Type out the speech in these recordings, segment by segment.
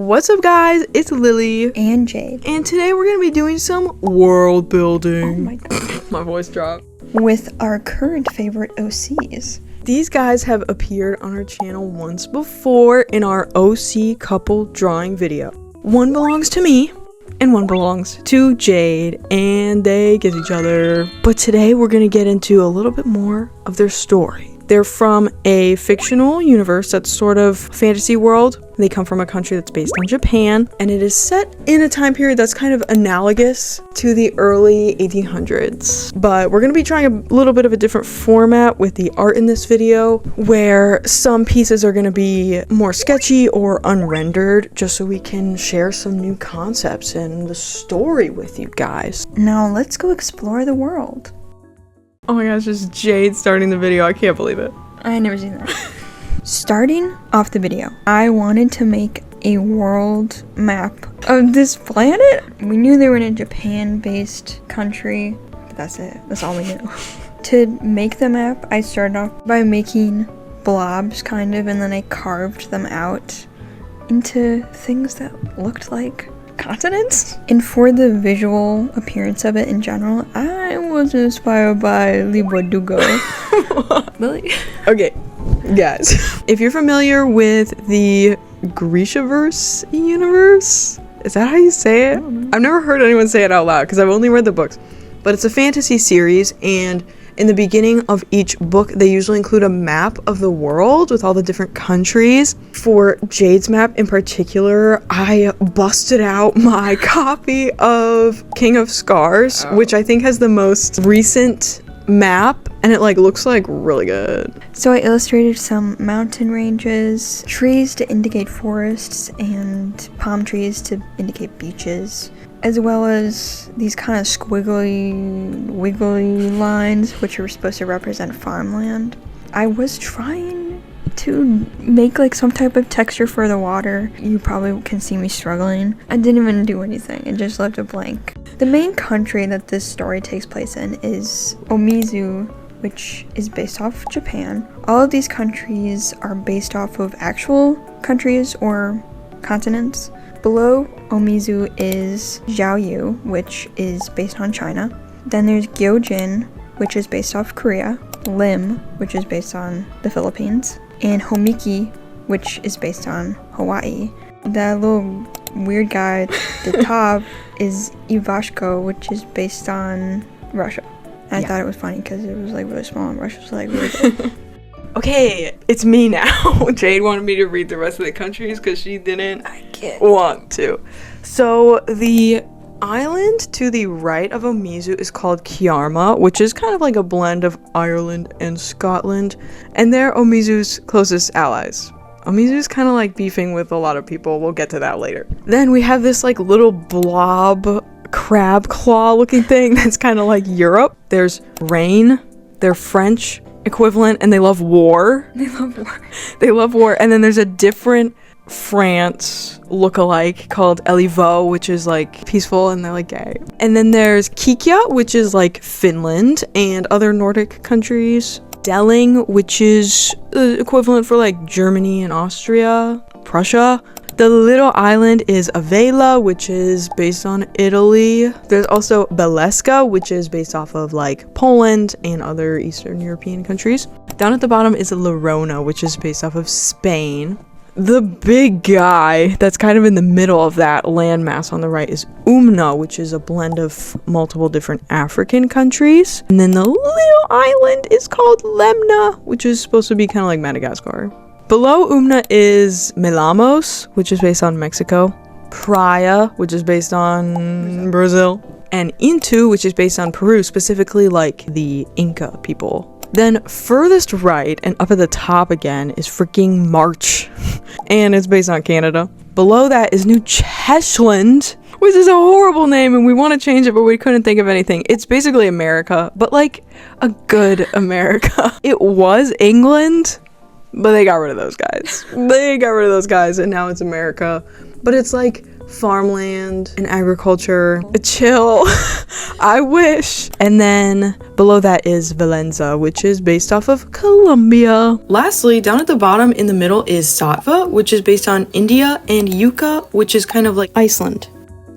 What's up, guys? It's Lily and Jade, and today we're gonna be doing some world building. Oh my god. My voice dropped. With our current favorite OCs. These guys have appeared on our channel once before in our OC couple drawing video. One belongs to me and one belongs to Jade, and they kiss each other. But today we're gonna get into a little bit more of their story. They're from a fictional universe that's sort of fantasy world. They come from a country that's based on Japan, and it is set in a time period that's kind of analogous to the early 1800s. But we're gonna be trying a little bit of a different format with the art in this video, where some pieces are gonna be more sketchy or unrendered, just so we can share some new concepts and the story with you guys. Now let's go explore the world. Oh my gosh, just Jade starting the video. I can't believe it. I had never seen that. Starting off the video, I wanted to make a world map of this planet. We knew they were in a Japan-based country, but that's it. That's all we knew. To make the map, I started off by making blobs, kind of, and then I carved them out into things that looked like continents. And for the visual appearance of it in general, I was inspired by Libodugo. Really? Okay, guys, if you're familiar with the Grishaverse universe, is that how you say it? I've never heard anyone say it out loud because I've only read the books, but it's a fantasy series, and in the beginning of each book, they usually include a map of the world with all the different countries. For Jade's map in particular, I busted out my copy of King of Scars, which I think has the most recent map, and it looks really good. So I illustrated some mountain ranges, trees to indicate forests, and palm trees to indicate beaches, as well as these kind of squiggly, wiggly lines, which are supposed to represent farmland. I was trying to make some type of texture for the water. You probably can see me struggling. I didn't even do anything. It just left a blank. The main country that this story takes place in is Omizu, which is based off Japan. All of these countries are based off of actual countries or continents. Below Omizu is Zhaoyu, which is based on China. Then there's Gyojin, which is based off Korea. Lim, which is based on the Philippines. And Homiki, which is based on Hawaii. That little weird guy at the top is Ivashko, which is based on Russia. And I thought it was funny because it was really small and Russia was really big. Okay, it's me now. Jade wanted me to read the rest of the countries because she didn't want to. So the island to the right of Omizu is called Kiarma, which is kind of like a blend of Ireland and Scotland, and they're Omizu's closest allies. Omizu's kind of beefing with a lot of people. We'll get to that later. Then we have this little blob crab claw looking thing that's kind of like Europe. There's rain. They're French equivalent, and they love war. They love war. And then there's a different France look-alike called Elivo, which is peaceful, and they're gay. And then there's Kikya, which is Finland and other Nordic countries. Delling, which is equivalent for Germany and Austria, Prussia. The little island is Avela, which is based on Italy. There's also Beleska, which is based off of Poland and other Eastern European countries. Down at the bottom is Lerona, which is based off of Spain. The big guy that's kind of in the middle of that landmass on the right is Umna, which is a blend of multiple different African countries. And then the little island is called Lemna, which is supposed to be kind of like Madagascar. Below Umna is Melamos, which is based on Mexico. Praia, which is based on Brazil. And Intu, which is based on Peru, specifically the Inca people. Then furthest right and up at the top again is freaking March, and it's based on Canada. Below that is New Cheshland, which is a horrible name, and we want to change it, but we couldn't think of anything. It's basically America, but a good America. It was England, but they got rid of those guys. And now it's America. but it's like farmland and agriculture. Chill. I wish. And then below that is Valenza, which is based off of Colombia. Lastly, down at the bottom in the middle is Satva, which is based on India, and Yuka, which is kind of like Iceland.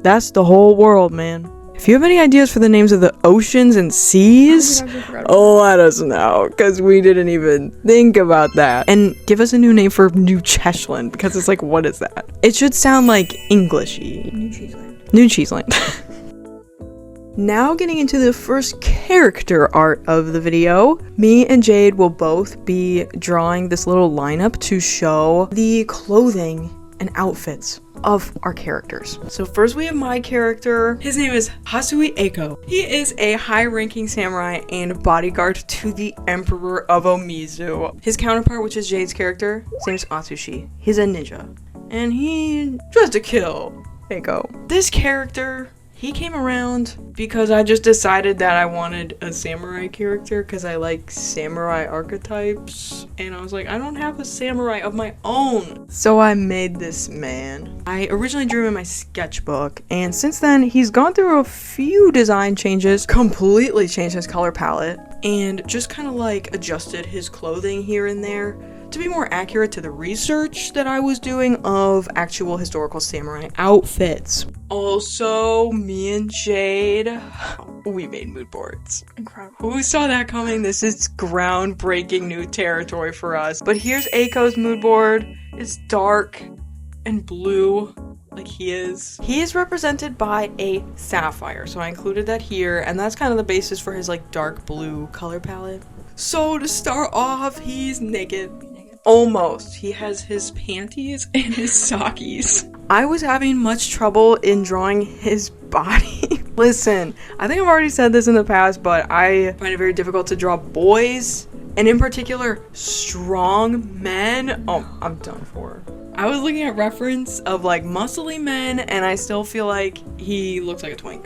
That's the whole world, man. If you have any ideas for the names of the oceans and seas, let us know, because we didn't even think about that. And give us a new name for New Cheshland, because it's like, what is that? It should sound like Englishy. New Cheeseland. New Cheeseland. Now getting into the first character art of the video, me and Jade will both be drawing this little lineup to show the clothing and outfits of our characters. So first we have my character. His name is Hasui Eiko. He is a high-ranking samurai and bodyguard to the Emperor of Omizu. His counterpart, which is Jade's character, his name is Atsushi. He's a ninja, and he tries to kill Eiko. This character, he came around because I just decided that I wanted a samurai character because I like samurai archetypes, and I was like, I don't have a samurai of my own. So I made this man. I originally drew him in my sketchbook, and since then he's gone through a few design changes, completely changed his color palette, and just kind of like adjusted his clothing here and there to be more accurate to the research that I was doing of actual historical samurai outfits. Also, me and Jade, we made mood boards. Incredible. Who saw that coming? This is groundbreaking new territory for us. But here's Eiko's mood board. It's dark and blue, like he is. He is represented by a sapphire, so I included that here, and that's kind of the basis for his like dark blue color palette. So to start off, he's naked. Almost. He has his panties and his sockies. I was having much trouble in drawing his body. Listen, I think I've already said this in the past, but I find it very difficult to draw boys, and in particular, strong men. Oh, I'm done for. I was looking at reference of like muscly men, and I still feel like he looks like a twink.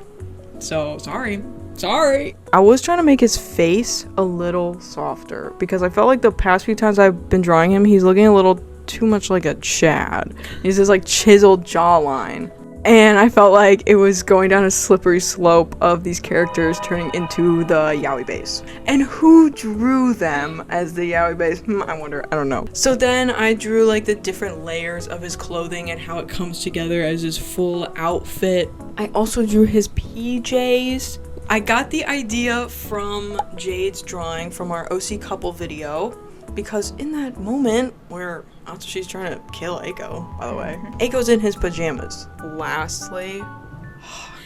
So, sorry. I was trying to make his face a little softer because I felt like the past few times I've been drawing him, he's looking a little too much like a Chad. He's this like chiseled jawline. And I felt like it was going down a slippery slope of these characters turning into the yaoi base. And who drew them as the yaoi base? I wonder, I don't know. So then I drew like the different layers of his clothing and how it comes together as his full outfit. I also drew his PJs. I got the idea from Jade's drawing from our OC couple video, because in that moment where Atsushi's trying to kill Eiko, by the way, Eiko's in his pajamas. Lastly,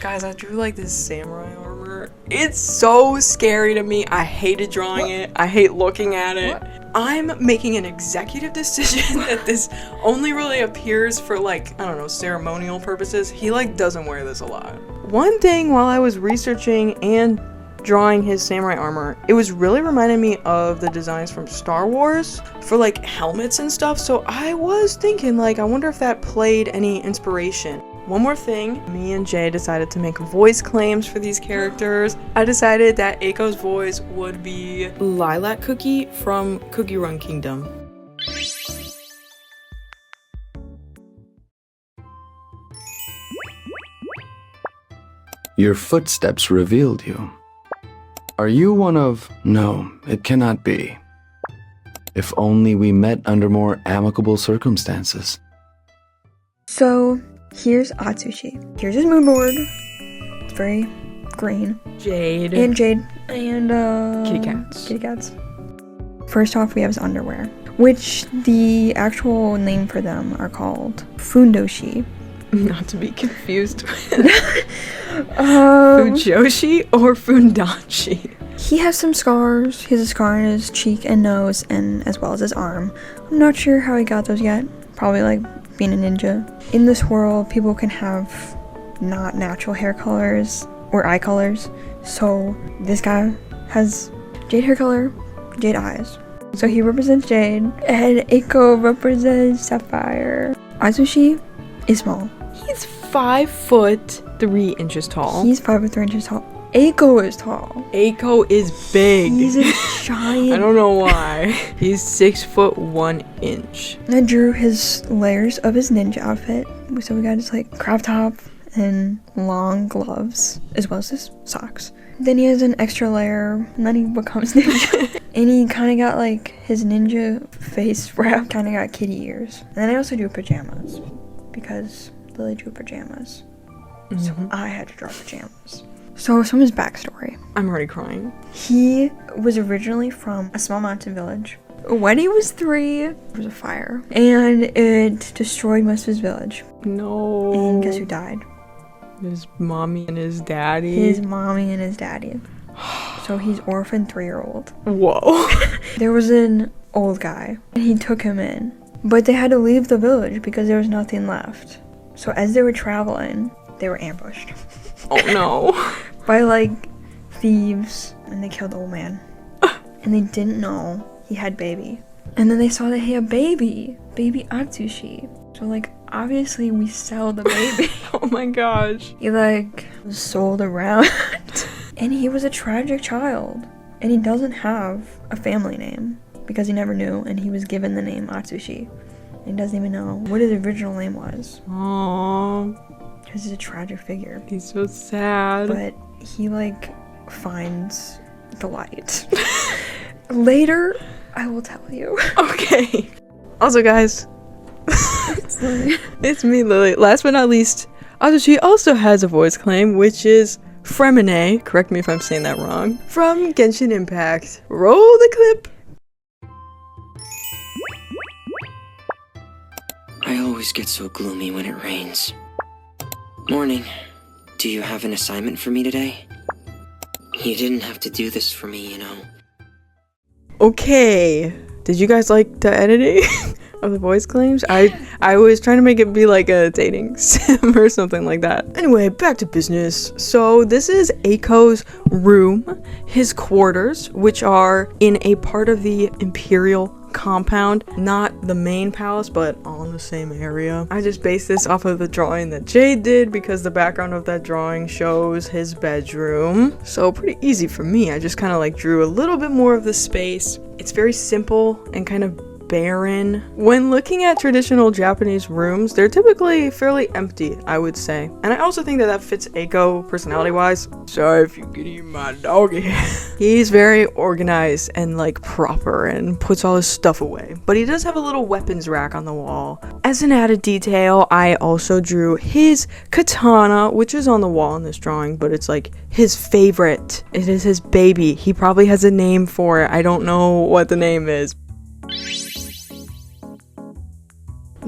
guys, I drew like this samurai armor. It's so scary to me. I hated drawing it. I hate looking at it. I'm making an executive decision that this only really appears for like, I don't know, ceremonial purposes. He like doesn't wear this a lot. One thing while I was researching and drawing his samurai armor, it was really reminding me of the designs from Star Wars for like helmets and stuff. So I was thinking like, I wonder if that played any inspiration. One more thing, me and Jay decided to make voice claims for these characters. I decided that Eiko's voice would be Lilac Cookie from Cookie Run Kingdom. Your footsteps revealed you. Are you one of... No, it cannot be. If only we met under more amicable circumstances. So, here's Atsushi. Here's his mood board. It's very green. Jade. And Kitty cats. Kitty cats. First off, we have his underwear, which the actual name for them are called fundoshi. Not to be confused with Fujoshi or Fundanshi. He has some scars. He has a scar on his cheek and nose, and as well as his arm. I'm not sure how he got those yet. Probably like being a ninja. In this world, people can have not natural hair colors or eye colors. So this guy has jade hair color, jade eyes. So he represents Jade, and Eiko represents Sapphire. Atsushi is small. He's 5'3" tall. He's 5'3" tall. Eiko is tall. Eiko is big. He's a giant. I don't know why. He's 6'1". I drew his layers of his ninja outfit. So we got his like crop top and long gloves, as well as his socks. Then he has an extra layer, and then he becomes ninja. And he kind of got like his ninja face wrap, kind of got kitty ears. And then I also drew pajamas, because Lily drew pajamas. So I had to draw pajamas. So some of his backstory. I'm already crying. He was originally from a small mountain village. When he was 3, there was a fire, and it destroyed most of his village. No. And guess who died? His mommy and his daddy. His mommy and his daddy. So he's orphan 3-year-old. Whoa. There was an old guy, and he took him in. But they had to leave the village because there was nothing left. So as they were traveling, they were ambushed. Oh no. By like thieves, and they killed the old man. And they didn't know he had baby. And then they saw that he had baby Atsushi. So like obviously we sell the baby. Oh my gosh. He like was sold around. And he was a tragic child. And he doesn't have a family name because he never knew, and he was given the name Atsushi. And he doesn't even know what his original name was. Aww. Because he's a tragic figure. He's so sad. But he like finds the light. Later, I will tell you. Okay. Also, guys, it's me, Lily. Last but not least, Atsushi also has a voice claim, which is Fremine, correct me if I'm saying that wrong, from Genshin Impact. Roll the clip. I always get so gloomy when it rains. Morning. Do you have an assignment for me today? You didn't have to do this for me, you know. Okay. Did you guys like the editing of the voice claims? I was trying to make it be like a dating sim or something like that. Anyway, back to business. So this is Eiko's room, his quarters, which are in a part of the Imperial compound, not the main palace, but all in the same area. I just based this off of the drawing that Jade did because the background of that drawing shows his bedroom. So pretty easy for me. I just kind of like drew a little bit more of the space. It's very simple and kind of barren. When looking at traditional Japanese rooms, they're typically fairly empty, I would say. And I also think that that fits Eiko personality-wise. Sorry if you can eat my doggy. He's very organized and like proper and puts all his stuff away. But he does have a little weapons rack on the wall. As an added detail, I also drew his katana, which is on the wall in this drawing, but it's like his favorite. It is his baby. He probably has a name for it. I don't know what the name is.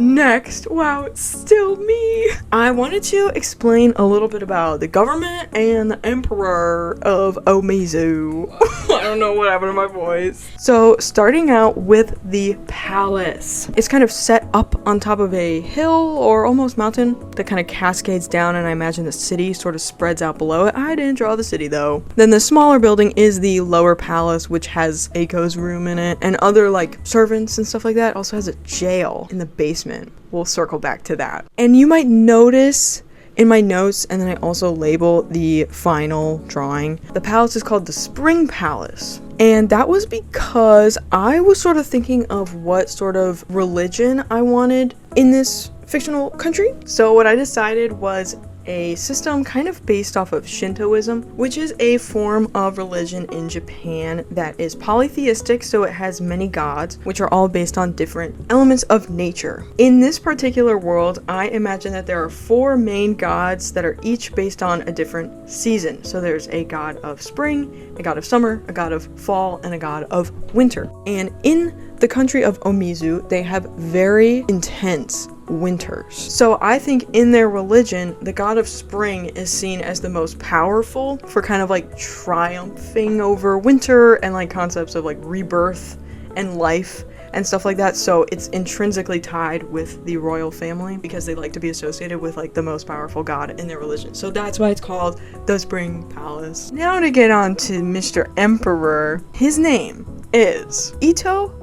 Next, wow, it's still me. I wanted to explain a little bit about the government and the emperor of Omizu. I don't know what happened to my voice. So starting out with the palace. It's kind of set up on top of a hill or almost mountain that kind of cascades down, and I imagine the city sort of spreads out below it. I didn't draw the city though. Then the smaller building is the lower palace, which has Eiko's room in it and other like servants and stuff like that. It also has a jail in the basement. We'll circle back to that. And you might notice in my notes, and then I also label the final drawing, the palace is called the Spring Palace. And that was because I was sort of thinking of what sort of religion I wanted in this fictional country. So what I decided was a system kind of based off of Shintoism, which is a form of religion in Japan that is polytheistic, so it has many gods, which are all based on different elements of nature. In this particular world, I imagine that there are 4 main gods that are each based on a different season. So there's a god of spring, a god of summer, a god of fall, and a god of winter. And in the country of Omizu, they have very intense winters. So I think in their religion, the god of spring is seen as the most powerful for kind of like triumphing over winter and like concepts of like rebirth and life and stuff like that. So it's intrinsically tied with the royal family because they like to be associated with like the most powerful god in their religion. So that's why it's called the Spring Palace. Now to get on to Mr. Emperor. His name is Ito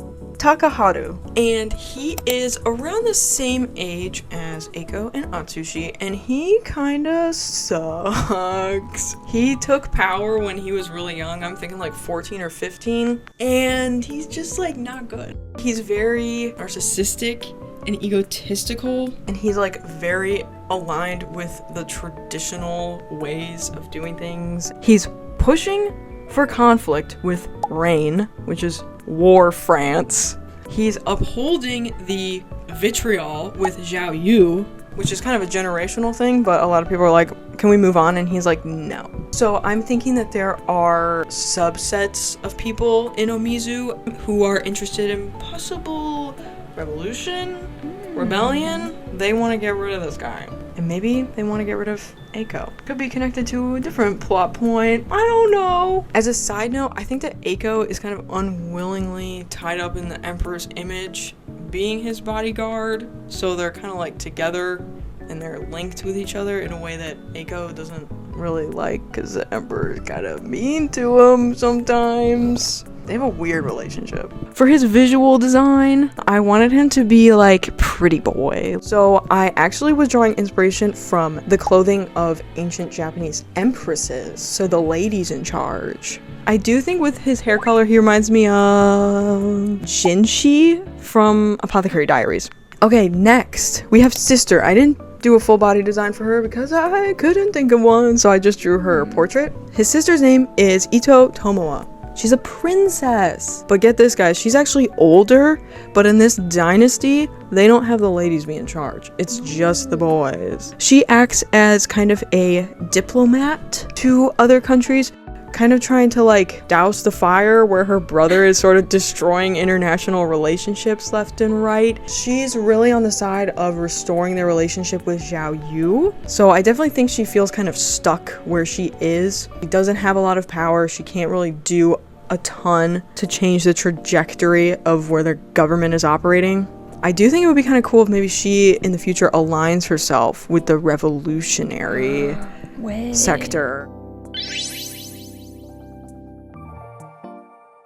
Takaharu, and he is around the same age as Eiko and Atsushi, and he kinda sucks. He took power when he was really young, I'm thinking like 14 or 15, and he's just like not good. He's very narcissistic and egotistical, and he's like very aligned with the traditional ways of doing things. He's pushing for conflict with Rain, which is War France. He's upholding the vitriol with Xiaoyu, which is kind of a generational thing, but a lot of people are like, can we move on? And he's like, no. So I'm thinking that there are subsets of people in Omizu who are interested in possible rebellion. They want to get rid of this guy. And maybe they want to get rid of Eiko. Could be connected to a different plot point. I don't know. As a side note, I think that Eiko is kind of unwillingly tied up in the Emperor's image, being his bodyguard. So they're kind of like together and they're linked with each other in a way that Eiko doesn't really like, because the Emperor is kind of mean to him sometimes. They have a weird relationship. For his visual design, I wanted him to be like pretty boy. So I actually was drawing inspiration from the clothing of ancient Japanese empresses. So the ladies in charge. I do think with his hair color, he reminds me of Jinshi from Apothecary Diaries. Okay, next we have Sister. I didn't do a full body design for her because I couldn't think of one, so I just drew her portrait. His sister's name is Ito Tomoa. She's a princess. But get this, guys, she's actually older, but in this dynasty, they don't have the ladies be in charge. It's just the boys. She acts as kind of a diplomat to other countries, kind of trying to like douse the fire where her brother is sort of destroying international relationships left and right. She's really on the side of restoring their relationship with Xiaoyu. So I definitely think she feels kind of stuck where she is. She doesn't have a lot of power. She can't really do a ton to change the trajectory of where their government is operating. I do think it would be kind of cool if maybe she in the future aligns herself with the revolutionary sector.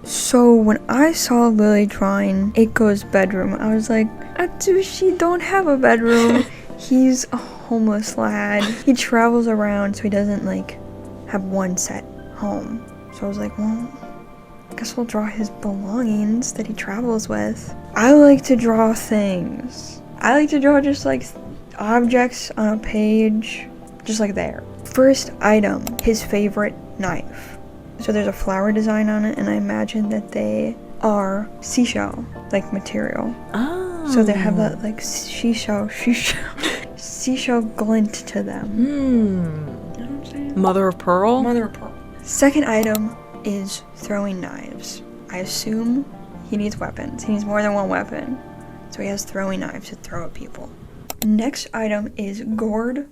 So when I saw Lily drawing Eiko's bedroom, I was like, Atsushi don't have a bedroom. He's a homeless lad. He travels around, so he doesn't like have one set home. So I was like, well, I guess we'll draw his belongings that he travels with. I like to draw things. I like to draw just like objects on a page, just like there. First item, his favorite knife. So there's a flower design on it, and I imagine that they are seashell, like material. Oh. So they have that like seashell glint to them. You know what I'm saying? Mother of pearl? Mother of pearl. Second item is throwing knives. I assume he needs weapons. He needs more than one weapon. So he has throwing knives to throw at people. Next item is gourd.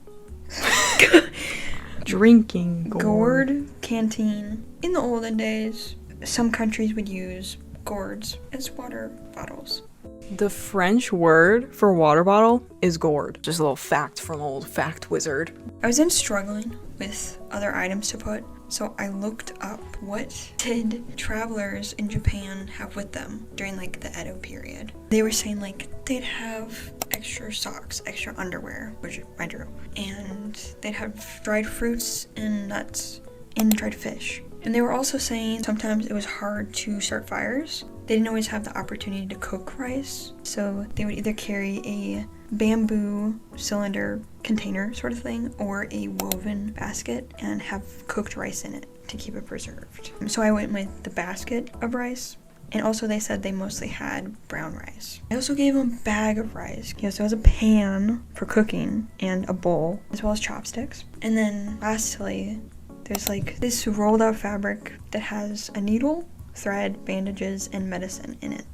Drinking gourd canteen. In the olden days, some countries would use gourds as water bottles. The French word for water bottle is gourd. Just a little fact from old fact wizard. I was then struggling with other items to put, so I looked up what did travelers in Japan have with them during like the Edo period. They were saying like they'd have extra socks, extra underwear, which I drew, and they'd have dried fruits and nuts and dried fish. And they were also saying sometimes it was hard to start fires. They didn't always have the opportunity to cook rice, so they would either carry a bamboo cylinder container sort of thing or a woven basket and have cooked rice in it to keep it preserved. So I went with the basket of rice. And also they said they mostly had brown rice. I also gave them a bag of rice. So it has a pan for cooking and a bowl, as well as chopsticks. And then lastly, there's like this rolled out fabric that has a needle, thread, bandages, and medicine in it.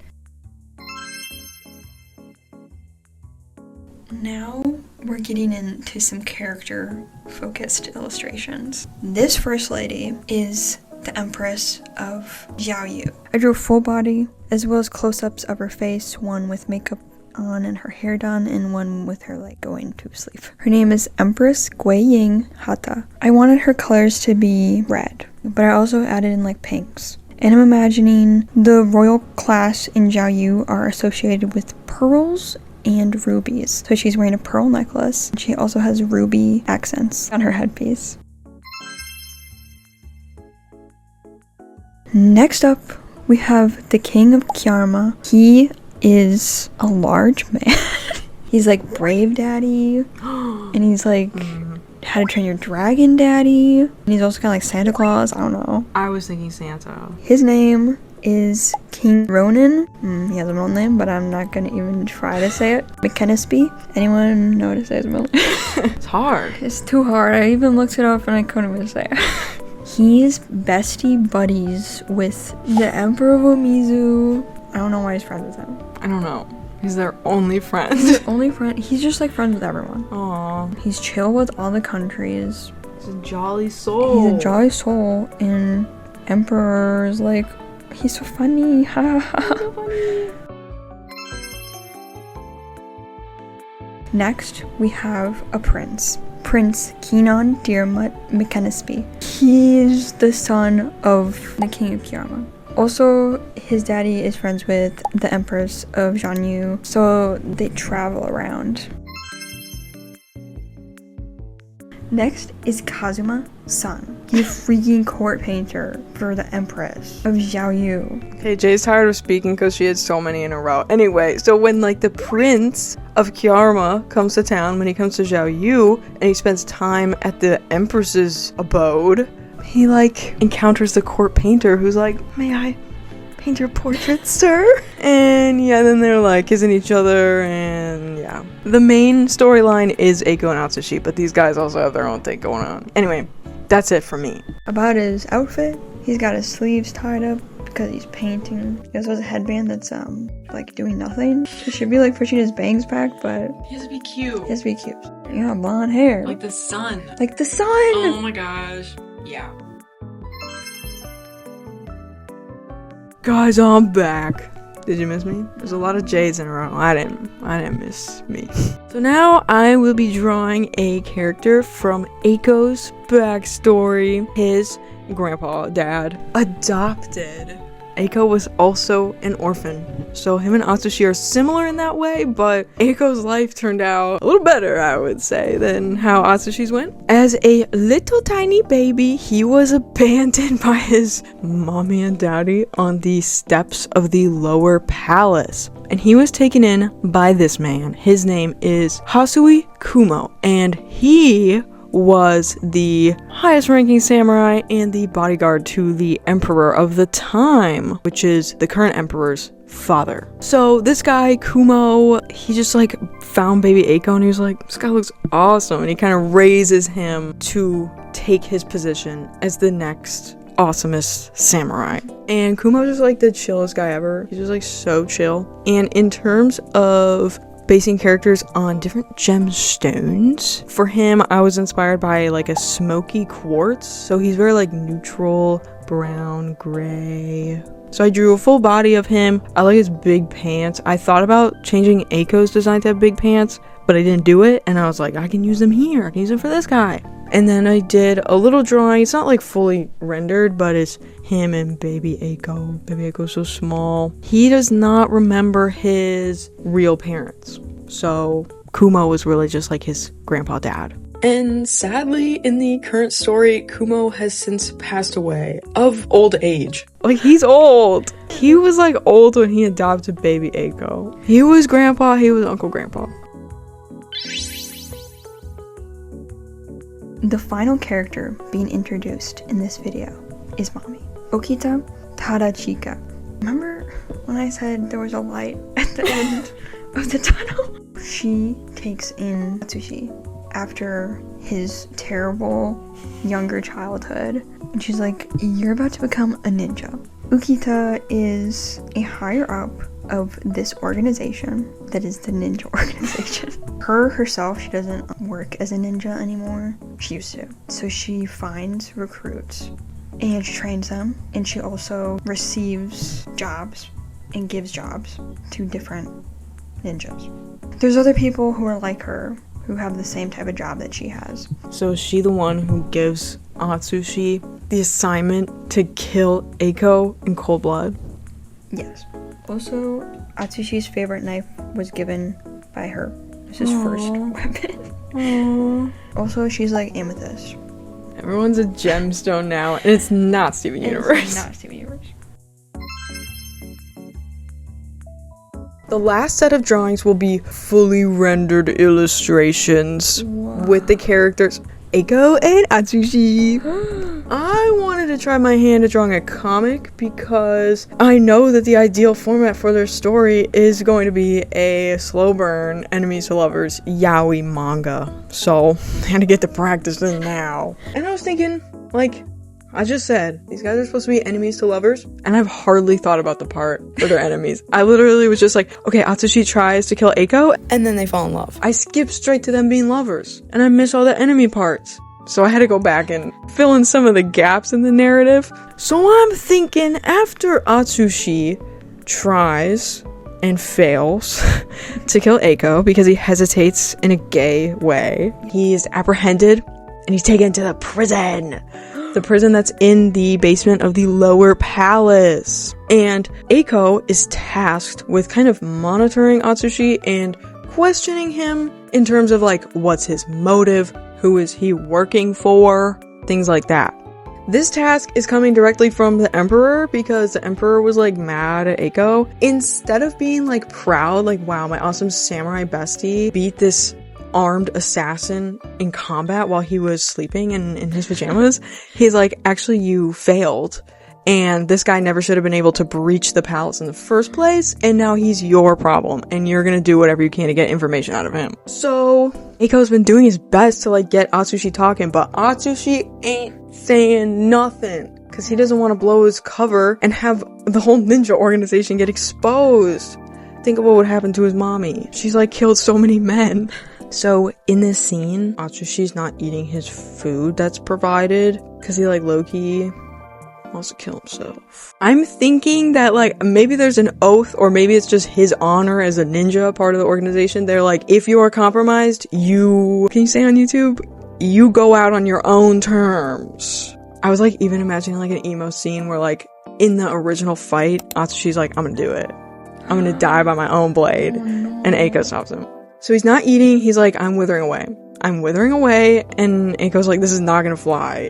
Now we're getting into some character-focused illustrations. This first lady is the Empress of Xiaoyu. I drew a full body, as well as close-ups of her face, one with makeup on and her hair done, and one with her like going to sleep. Her name is Empress YAYYYY. I wanted her colors to be red, but I also added in like pinks. And I'm imagining the royal class in Xiaoyu are associated with pearls and rubies. So she's wearing a pearl necklace. She also has ruby accents on her headpiece. Next up, we have the King of Kiarma. He is a large man. He's like Brave Daddy, and he's like How to Train Your Dragon Daddy, and he's also kind of like Santa Claus. I don't know. I was thinking Santa. His name is King Ronin. He has a middle name, but I'm not gonna even try to say it. McKennesby. Anyone know how to say his middle name? It's hard. It's too hard. I even looked it up and I couldn't even say it. He's bestie buddies with the Emperor of Omizu. I don't know why he's friends with him. I don't know. He's their only friend. He's their only friend. He's just like friends with everyone. Aww. He's chill with all the countries. He's a jolly soul. He's a jolly soul, and Emperor's like, he's so funny. Ha ha. So funny. Next, we have a prince. Prince Keenan Dearmut McKennesby. He's the son of the King of Kiarma. Also, his daddy is friends with the Empress of Xianyu, so they travel around. Next is Kazuma-san. He's a freaking court painter for the Empress of Xiaoyu. Okay, Jay's tired of speaking because she had so many in a row. Anyway, so when like the Prince of Kiarma comes to town, when he comes to Xiaoyu, and he spends time at the Empress's abode, he like encounters the court painter who's like, "May I paint your portrait, sir?" And yeah, then they're like kissing each other, and yeah. The main storyline is Eiko and Atsushi, but these guys also have their own thing going on. Anyway, that's it for me. About his outfit, he's got his sleeves tied up because he's painting. He also has a headband that's like doing nothing. It should be like pushing his bangs back, but He has to be cute. he has to be cute. He got blonde hair. Like the sun. Like the sun! Oh my gosh. Yeah. Guys, I'm back. Did you miss me? There's a lot of J's in a row. I didn't miss me. So now I will be drawing a character from Eiko's backstory. His dad, adopted. Eiko was also an orphan. So him and Atsushi are similar in that way, but Eiko's life turned out a little better, I would say, than how Atsushi's went. As a little tiny baby, he was abandoned by his mommy and daddy on the steps of the lower palace. And he was taken in by this man. His name is Hasui Kumo, and he was the highest ranking samurai and the bodyguard to the emperor of the time, which is the current emperor's father. So this guy, Kumo, he just like found baby Eiko and he was like, this guy looks awesome. And he kind of raises him to take his position as the next awesomest samurai. And Kumo's just like the chillest guy ever. He's just like so chill. And in terms of basing characters on different gemstones, for him I was inspired by like a smoky quartz, so he's very like neutral brown gray. So I drew a full body of him. I like his big pants. I thought about changing Eiko's design to have big pants, but I didn't do it, and I was like, I can use them here, I can use them for this guy. And then I did a little drawing. It's not like fully rendered, but it's him and baby Eiko. Baby Eiko's so small. He does not remember his real parents. So Kumo was really just like his grandpa dad. And sadly, in the current story, Kumo has since passed away of old age. Like, he's old. He was like old when he adopted baby Eiko. He was grandpa, he was Uncle Grandpa. The final character being introduced in this video is Mami. Okita Tadachika. Remember when I said there was a light at the end of the tunnel? She takes in Atsushi after his terrible younger childhood. And she's like, you're about to become a ninja. Okita is a higher up of this organization that is the ninja organization. Herself, she doesn't work as a ninja anymore. She used to. So she finds recruits and she trains them, and she also receives jobs and gives jobs to different ninjas. There's other people who are like her, who have the same type of job that she has. So is she the one who gives Atsushi the assignment to kill Eiko in cold blood? Yes. Also, Atsushi's favorite knife was given by her. This is his first weapon. Aww. Also, she's like amethyst. Everyone's a gemstone now, and it's not Steven Universe. It's not Steven Universe. The last set of drawings will be fully rendered illustrations with the characters Eiko and Atsushi. I wanted to try my hand at drawing a comic because I know that the ideal format for their story is going to be a slow burn, enemies to lovers, yaoi manga. So I had to get to practice in now. And I was thinking, like I just said, these guys are supposed to be enemies to lovers, and I've hardly thought about the part where they're enemies. I literally was just like, okay, Atsushi tries to kill Eiko, and then they fall in love. I skipped straight to them being lovers, and I miss all the enemy parts. So I had to go back and fill in some of the gaps in the narrative. So I'm thinking after Atsushi tries and fails to kill Eiko because he hesitates in a gay way, he is apprehended and he's taken to the prison. The prison that's in the basement of the lower palace. And Eiko is tasked with kind of monitoring Atsushi and questioning him in terms of like, what's his motive? Who is he working for? Things like that. This task is coming directly from the Emperor because the Emperor was like mad at Eiko. Instead of being like proud, like, wow, my awesome samurai bestie beat this armed assassin in combat while he was sleeping in his pajamas, he's like, actually, you failed. And this guy never should have been able to breach the palace in the first place, and now he's your problem, and you're gonna do whatever you can to get information out of him. So, Eiko's been doing his best to, like, get Atsushi talking, but Atsushi ain't saying nothing, because he doesn't want to blow his cover and have the whole ninja organization get exposed. Think of what would happen to his mommy. She's, like, killed so many men. So, in this scene, Atsushi's not eating his food that's provided, because he, like, low-key wants to kill himself. I'm thinking that, like, maybe there's an oath, or maybe it's just his honor as a ninja, part of the organization. They're like, if you are compromised, can you say on YouTube? You go out on your own terms. I was, like, even imagining, like, an emo scene where, like, in the original fight, Atsushi's like, I'm gonna do it. I'm gonna die by my own blade. And Eiko stops him. So he's not eating, he's like, I'm withering away. I'm withering away, and Eiko's like, this is not gonna fly.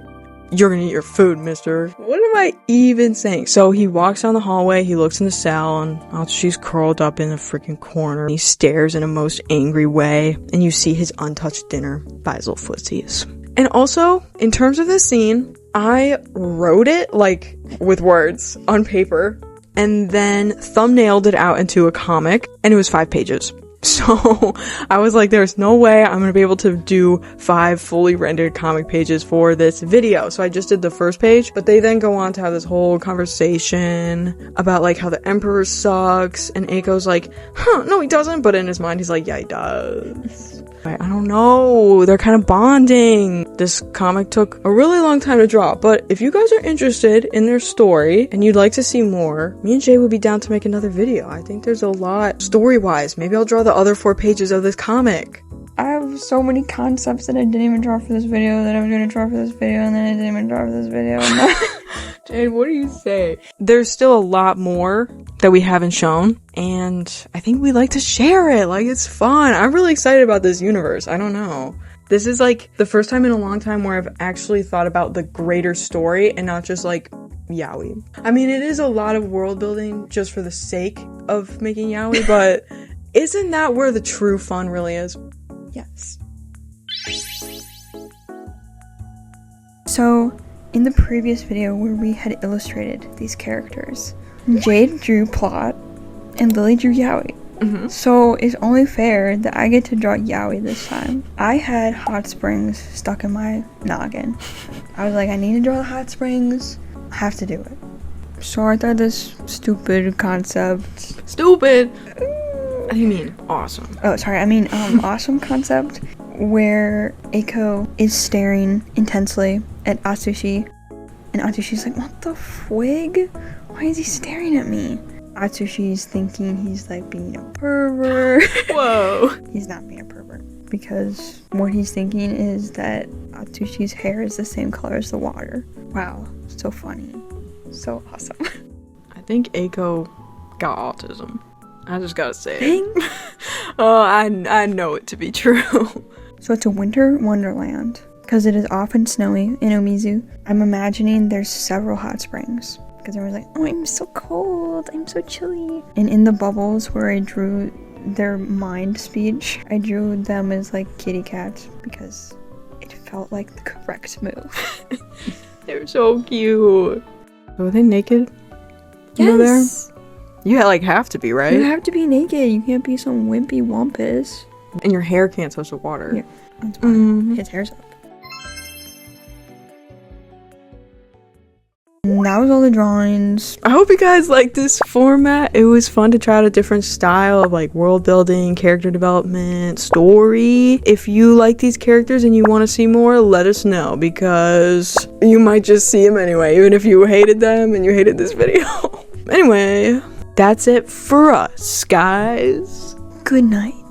You're gonna eat your food, mister. What am I even saying? So he walks down the hallway, he looks in the cell, and she's curled up in the freaking corner. He stares in a most angry way, and you see his untouched dinner by his little footsies. And also, in terms of this scene, I wrote it, like, with words on paper, and then thumbnailed it out into a comic, and it was 5 pages. So I was like, there's no way I'm gonna be able to do 5 fully rendered comic pages for this video. So I just did the first page, but they then go on to have this whole conversation about like how the Emperor sucks, and Eiko's like, no he doesn't, but in his mind he's like, yeah he does. I don't know, they're kind of bonding. This comic took a really long time to draw, but if you guys are interested in their story and you'd like to see more, me and Jay would be down to make another video. I think there's a lot story-wise. Maybe I'll draw the other 4 pages of this comic. I have so many concepts that I didn't even draw for this video that I was going to draw for this video, and then I didn't even draw for this video. Jade, what do you say? There's still a lot more that we haven't shown, and I think we like to share it. Like, it's fun. I'm really excited about this universe. I don't know. This is like the first time in a long time where I've actually thought about the greater story and not just like yaoi. I mean, it is a lot of world building just for the sake of making yaoi, but isn't that where the true fun really is? Yes. So, in the previous video where we had illustrated these characters, Jade drew plot and Lily drew yaoi. Mm-hmm. So it's only fair that I get to draw yaoi this time. I had hot springs stuck in my noggin. I was like, I need to draw the hot springs. I have to do it. So I thought this stupid concept. Stupid? What do you mean? Awesome. Oh, sorry. I mean, awesome concept where Eiko is staring intensely at Atsushi, and Atsushi's like, what the fwig? Why is he staring at me? Atsushi's thinking he's like being a pervert. Whoa. He's not being a pervert. because what he's thinking is that Atsushi's hair is the same color as the water. Wow, so funny. So awesome. I think Aiko got autism. I just gotta say Dang. it. Oh, I know it to be true. So it's a winter wonderland. Because it is often snowy in Omizu, I'm imagining there's several hot springs. Because everyone's like, oh, I'm so cold, I'm so chilly. And in the bubbles where I drew their mind speech, I drew them as like kitty cats because it felt like the correct move. They're so cute. Were they naked? Over there? Yes! You like have to be, right? You have to be naked, you can't be some wimpy wampus. And your hair can't touch the water. Yeah, that's fine. Mhm. His hair's up. And that was all the drawings. I hope you guys like this format. It was fun to try out a different style of like world building, character development, story. If you like these characters and you want to see more, let us know because you might just see them anyway, even if you hated them and you hated this video. Anyway, that's it for us, guys. Good night.